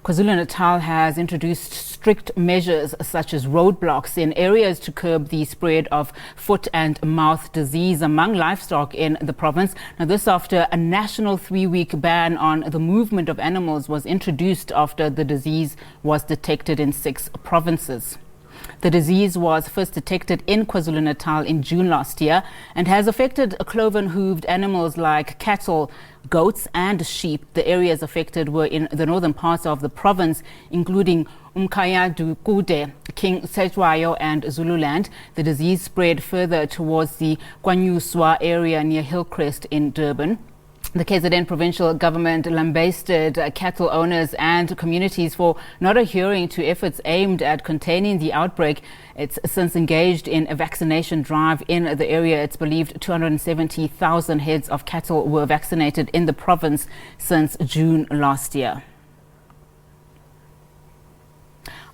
KwaZulu-Natal has introduced strict measures such as roadblocks in areas to curb the spread of foot and mouth disease among livestock in the province. Now, this after a national 3-week ban on the movement of animals was introduced after the disease was detected in 6 provinces. The disease was first detected in KwaZulu-Natal in June last year and has affected cloven-hooved animals like cattle, goats and sheep. The areas affected were in the northern parts of the province, including Umkhaya Kude, King Sejwayo and Zululand. The disease spread further towards the Kwanyuswa area near Hillcrest in Durban. The KZN provincial government lambasted cattle owners and communities for not adhering to efforts aimed at containing the outbreak. It's since engaged in a vaccination drive in the area. It's believed 270,000 heads of cattle were vaccinated in the province since June last year.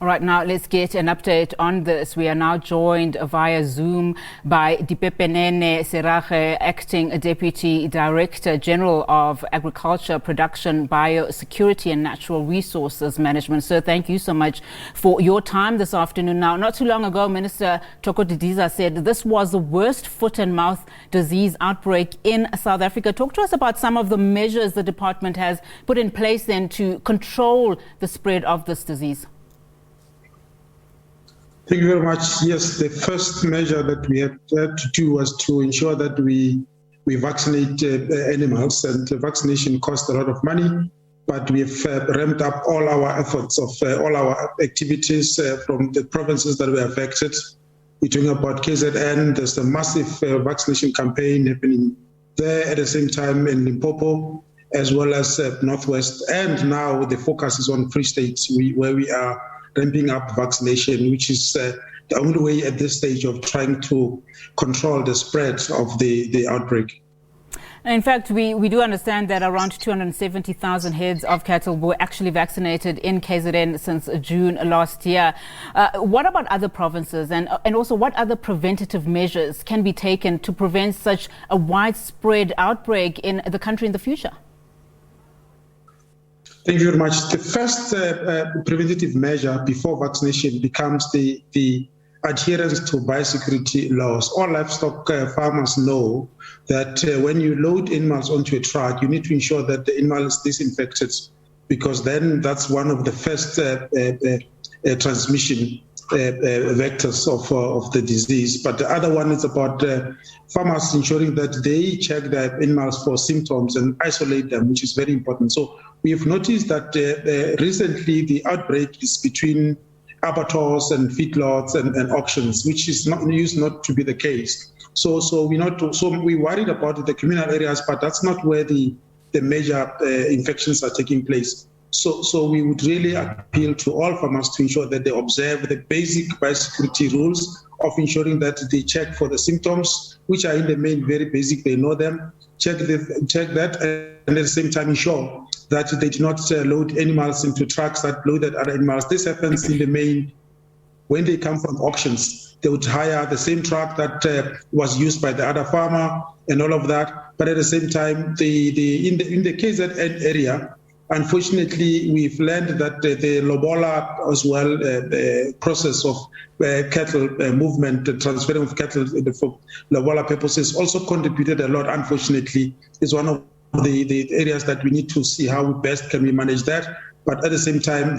All right, now let's get an update on this. We are now joined via Zoom by Dipepenene Serage, Acting Deputy Director General of Agriculture, Production, Biosecurity and Natural Resources Management. Sir, thank you so much for your time this afternoon. Now, not too long ago, Minister Thoko Didiza said this was the worst foot and mouth disease outbreak in South Africa. Talk to us about some of the measures the department has put in place then to control the spread of this disease. Thank you very much. Yes, the first measure that we had to do was to ensure that we vaccinate animals, and the vaccination cost a lot of money, but we have ramped up all our efforts of all our activities from the provinces that were affected. We're talking about KZN. There's a massive vaccination campaign happening there at the same time in Limpopo, as well as Northwest. And now the focus is on Free State, where we are ramping up vaccination, which is the only way at this stage of trying to control the spread of the outbreak. In fact, we do understand that around 270,000 heads of cattle were actually vaccinated in KZN since June last year. What about other provinces, and also what other preventative measures can be taken to prevent such a widespread outbreak in the country in the future? Thank you very much. The first preventative measure before vaccination becomes the adherence to biosecurity laws. All livestock farmers know that when you load animals onto a truck, you need to ensure that the animal is disinfected, because then that's one of the first transmission vectors of the disease. But the other one is about farmers ensuring that they check their animals for symptoms and isolate them, which is very important. So we have noticed that recently the outbreak is between abattoirs and feedlots and auctions, which is not used not to be the case. So we worried about the communal areas, but that's not where the major infections are taking place. So we would really appeal to all farmers to ensure that they observe the basic biosecurity rules of ensuring that they check for the symptoms, which are in the main very basic. They know them. Check that, and at the same time ensure that they do not load animals into trucks that loaded other animals. This happens in the main when they come from auctions. They would hire the same truck that was used by the other farmer and all of that. But at the same time, in the KZN area, unfortunately, we've learned that the lobola as well, process of cattle movement, transferring of cattle for lobola purposes also contributed a lot. Unfortunately, is one of the areas that we need to see how best can we manage that. But at the same time,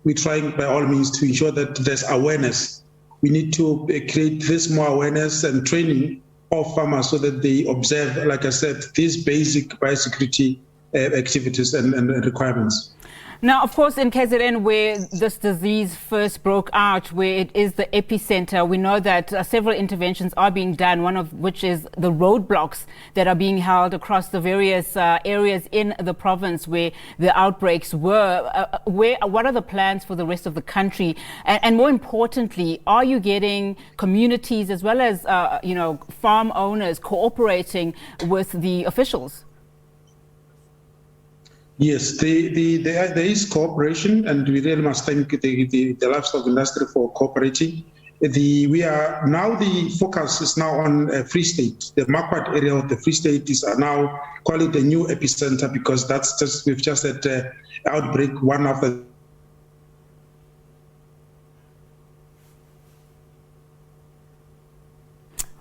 we're trying by all means to ensure that there's awareness. We need to create this more awareness and training of farmers so that they observe, like I said, these basic biosecurity activities and requirements. Now, of course, in KZN, where this disease first broke out, where it is the epicenter, we know that several interventions are being done, one of which is the roadblocks that are being held across the various areas in the province where the outbreaks were. What are the plans for the rest of the country? And more importantly, are you getting communities as well as farm owners cooperating with the officials? Yes, there is cooperation, and we really must thank the livestock industry for cooperating. the focus is now on Free State. The Marquardt area of the Free State is now call it the new epicenter, because we've just had outbreak one after.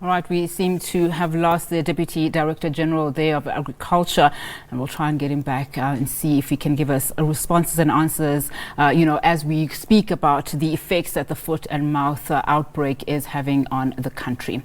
All right, we seem to have lost the Deputy Director General there of Agriculture, and we'll try and get him back and see if he can give us responses and answers, as we speak about the effects that the foot and mouth outbreak is having on the country.